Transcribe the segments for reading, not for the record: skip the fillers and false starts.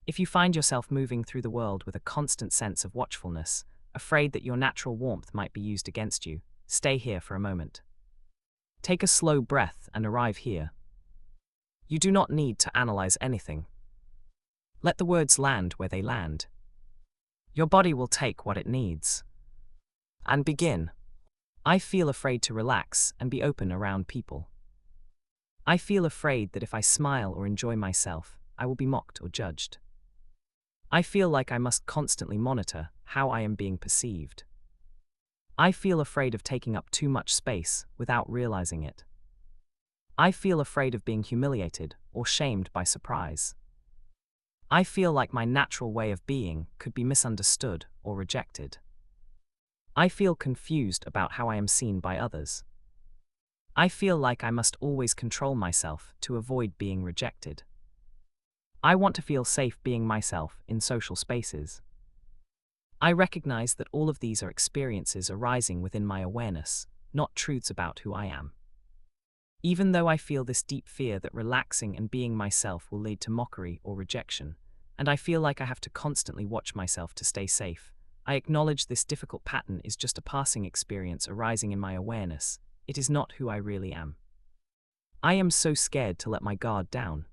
If you find yourself moving through the world with a constant sense of watchfulness, afraid that your natural warmth might be used against you, stay here for a moment. Take a slow breath and arrive here. You do not need to analyze anything. Let the words land where they land. Your body will take what it needs. And begin. I feel afraid to relax and be open around people. I feel afraid that if I smile or enjoy myself, I will be mocked or judged. I feel like I must constantly monitor how I am being perceived. I feel afraid of taking up too much space without realizing it. I feel afraid of being humiliated or shamed by surprise. I feel like my natural way of being could be misunderstood or rejected. I feel confused about how I am seen by others. I feel like I must always control myself to avoid being rejected. I want to feel safe being myself in social spaces. I recognize that all of these are experiences arising within my awareness, not truths about who I am. Even though I feel this deep fear that relaxing and being myself will lead to mockery or rejection, and I feel like I have to constantly watch myself to stay safe, I acknowledge this difficult pattern is just a passing experience arising in my awareness. It is not who I really am. I am so scared to let my guard down.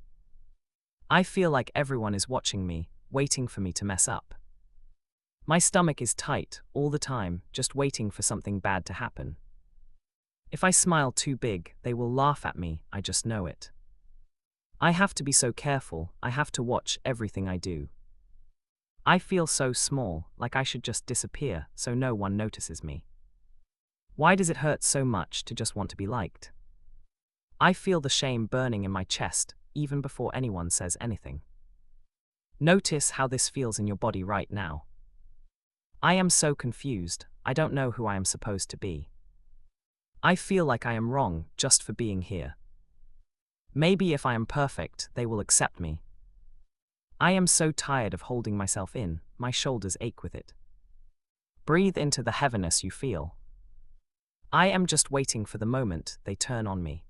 I feel like everyone is watching me, waiting for me to mess up. My stomach is tight all the time, just waiting for something bad to happen. If I smile too big, they will laugh at me, I just know it. I have to be so careful, I have to watch everything I do. I feel so small, like I should just disappear so no one notices me. Why does it hurt so much to just want to be liked? I feel the shame burning in my chest, even before anyone says anything. Notice how this feels in your body right now. I am so confused, I don't know who I am supposed to be. I feel like I am wrong just for being here. Maybe if I am perfect, they will accept me. I am so tired of holding myself in, my shoulders ache with it. Breathe into the heaviness you feel. I am just waiting for the moment they turn on me.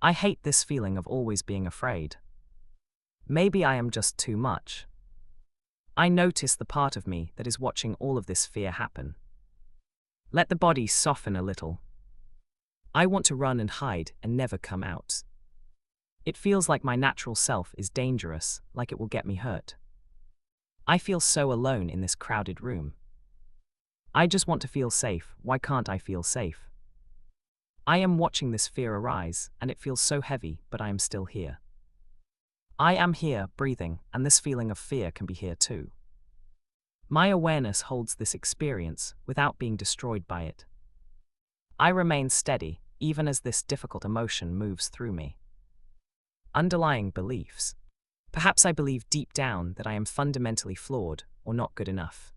I hate this feeling of always being afraid. Maybe I am just too much. I notice the part of me that is watching all of this fear happen. Let the body soften a little. I want to run and hide and never come out. It feels like my natural self is dangerous, like it will get me hurt. I feel so alone in this crowded room. I just want to feel safe. Why can't I feel safe? I am watching this fear arise, and it feels so heavy, but I am still here. I am here, breathing, and this feeling of fear can be here too. My awareness holds this experience without being destroyed by it. I remain steady, even as this difficult emotion moves through me. Underlying beliefs. Perhaps I believe deep down that I am fundamentally flawed or not good enough.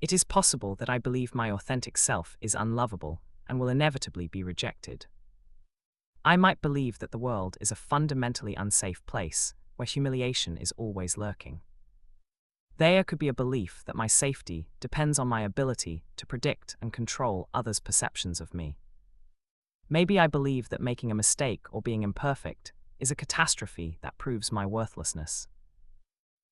It is possible that I believe my authentic self is unlovable and will inevitably be rejected. I might believe that the world is a fundamentally unsafe place where humiliation is always lurking. There could be a belief that my safety depends on my ability to predict and control others' perceptions of me. Maybe I believe that making a mistake or being imperfect is a catastrophe that proves my worthlessness.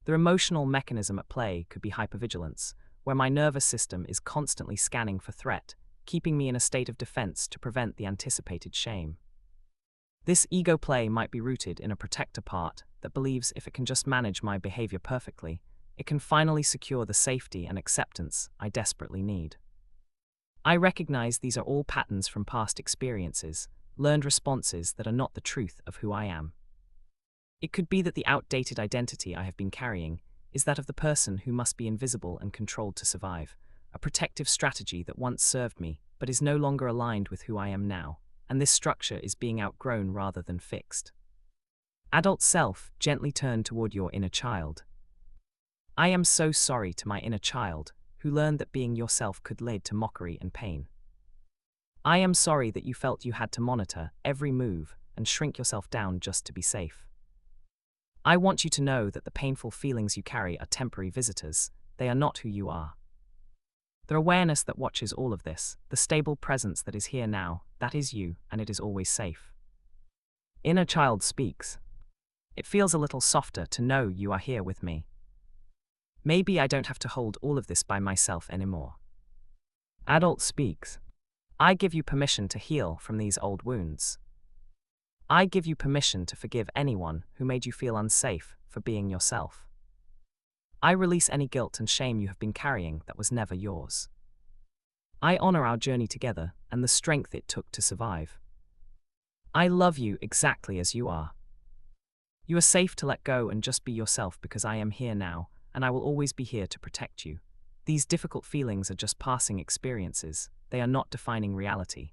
The emotional mechanism at play could be hypervigilance, where my nervous system is constantly scanning for threat, keeping me in a state of defense to prevent the anticipated shame. This ego play might be rooted in a protector part that believes if it can just manage my behavior perfectly, it can finally secure the safety and acceptance I desperately need. I recognize these are all patterns from past experiences, learned responses that are not the truth of who I am. It could be that the outdated identity I have been carrying is that of the person who must be invisible and controlled to survive, a protective strategy that once served me but is no longer aligned with who I am now, and this structure is being outgrown rather than fixed. Adult self, gently turn toward your inner child. I am so sorry to my inner child, who learned that being yourself could lead to mockery and pain. I am sorry that you felt you had to monitor every move and shrink yourself down just to be safe. I want you to know that the painful feelings you carry are temporary visitors. They are not who you are. The awareness that watches all of this, the stable presence that is here now, that is you, and it is always safe. Inner child speaks. It feels a little softer to know you are here with me. Maybe I don't have to hold all of this by myself anymore. Adult speaks. I give you permission to heal from these old wounds. I give you permission to forgive anyone who made you feel unsafe for being yourself. I release any guilt and shame you have been carrying that was never yours. I honor our journey together and the strength it took to survive. I love you exactly as you are. You are safe to let go and just be yourself because I am here now, and I will always be here to protect you. These difficult feelings are just passing experiences. They are not defining reality.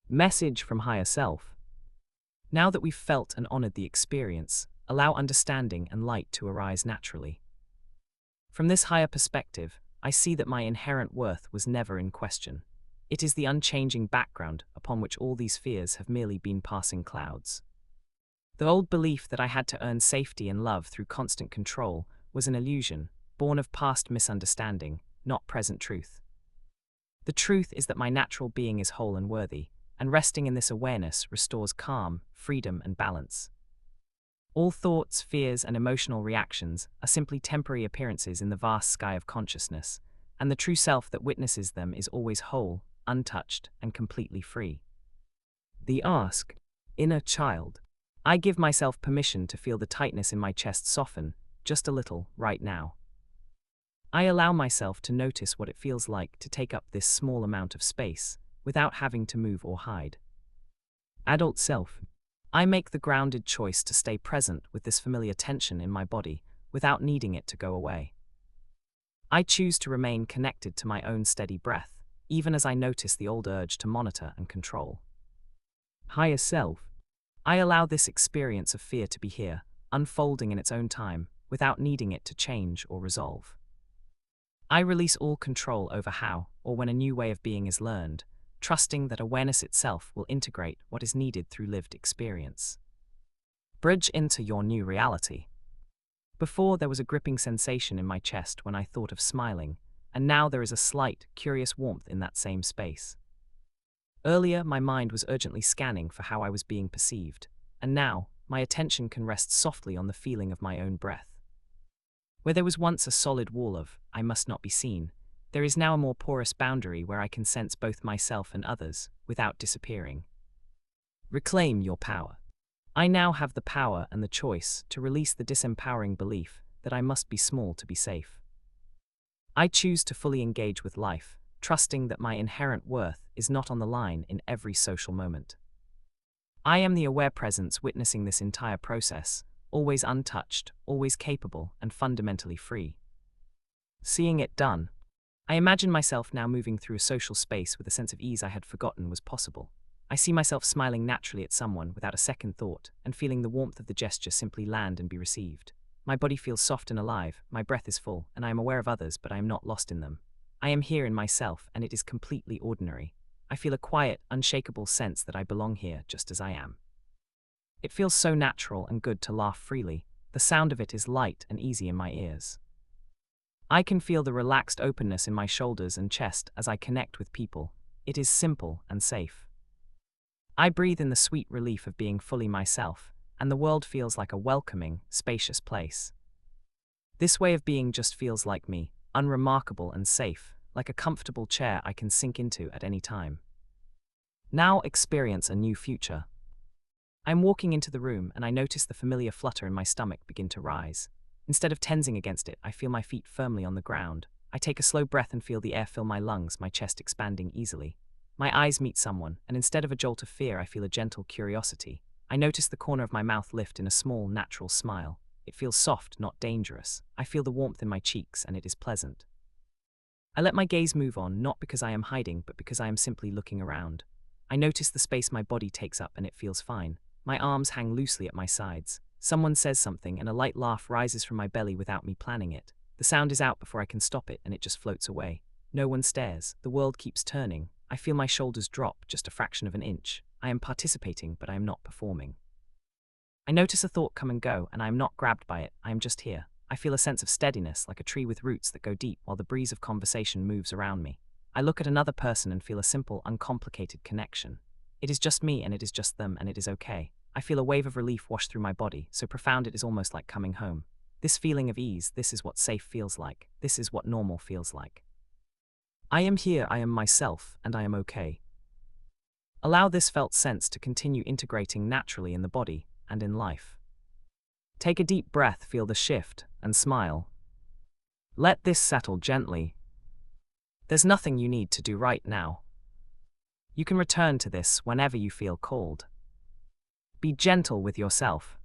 Message from Higher Self. Now that we've felt and honored the experience, allow understanding and light to arise naturally. From this higher perspective, I see that my inherent worth was never in question. It is the unchanging background upon which all these fears have merely been passing clouds. The old belief that I had to earn safety and love through constant control was an illusion, born of past misunderstanding, not present truth. The truth is that my natural being is whole and worthy, and resting in this awareness restores calm, freedom, and balance. All thoughts, fears, and emotional reactions are simply temporary appearances in the vast sky of consciousness, and the true self that witnesses them is always whole, untouched, and completely free. The ask, inner child. I give myself permission to feel the tightness in my chest soften, just a little, right now. I allow myself to notice what it feels like to take up this small amount of space, without having to move or hide. Adult self. I make the grounded choice to stay present with this familiar tension in my body, without needing it to go away. I choose to remain connected to my own steady breath, even as I notice the old urge to monitor and control. Higher self. I allow this experience of fear to be here, unfolding in its own time, without needing it to change or resolve. I release all control over how or when a new way of being is learned, trusting that awareness itself will integrate what is needed through lived experience. Bridge into your new reality. Before, there was a gripping sensation in my chest when I thought of smiling, and now there is a slight, curious warmth in that same space. Earlier, my mind was urgently scanning for how I was being perceived, and now, my attention can rest softly on the feeling of my own breath. Where there was once a solid wall of, I must not be seen, there is now a more porous boundary where I can sense both myself and others, without disappearing. Reclaim your power. I now have the power and the choice to release the disempowering belief that I must be small to be safe. I choose to fully engage with life, trusting that my inherent worth is not on the line in every social moment. I am the aware presence witnessing this entire process, always untouched, always capable, and fundamentally free. Seeing it done, I imagine myself now moving through a social space with a sense of ease I had forgotten was possible. I see myself smiling naturally at someone without a second thought, and feeling the warmth of the gesture simply land and be received. My body feels soft and alive, my breath is full, and I am aware of others, but I am not lost in them. I am here in myself, and it is completely ordinary. I feel a quiet, unshakable sense that I belong here just as I am. It feels so natural and good to laugh freely. The sound of it is light and easy in my ears. I can feel the relaxed openness in my shoulders and chest as I connect with people. It is simple and safe. I breathe in the sweet relief of being fully myself, and the world feels like a welcoming, spacious place. This way of being just feels like me, unremarkable and safe, like a comfortable chair I can sink into at any time. Now experience a new future. I'm walking into the room and I notice the familiar flutter in my stomach begin to rise. Instead of tensing against it, I feel my feet firmly on the ground. I take a slow breath and feel the air fill my lungs, my chest expanding easily. My eyes meet someone, and instead of a jolt of fear, I feel a gentle curiosity. I notice the corner of my mouth lift in a small, natural smile. It feels soft, not dangerous. I feel the warmth in my cheeks, and it is pleasant. I let my gaze move on, not because I am hiding, but because I am simply looking around. I notice the space my body takes up, and it feels fine. My arms hang loosely at my sides. Someone says something, and a light laugh rises from my belly without me planning it. The sound is out before I can stop it, and it just floats away. No one stares. The world keeps turning. I feel my shoulders drop just a fraction of an inch. I am participating, but I am not performing. I notice a thought come and go, and I am not grabbed by it. I am just here. I feel a sense of steadiness, like a tree with roots that go deep while the breeze of conversation moves around me. I look at another person and feel a simple, uncomplicated connection. It is just me, and it is just them, and it is okay. I feel a wave of relief wash through my body, so profound it is almost like coming home. This feeling of ease, this is what safe feels like. This is what normal feels like. I am here, I am myself, and I am okay. Allow this felt sense to continue integrating naturally in the body and in life. Take a deep breath, feel the shift, and smile. Let this settle gently. There's nothing you need to do right now. You can return to this whenever you feel called. Be gentle with yourself.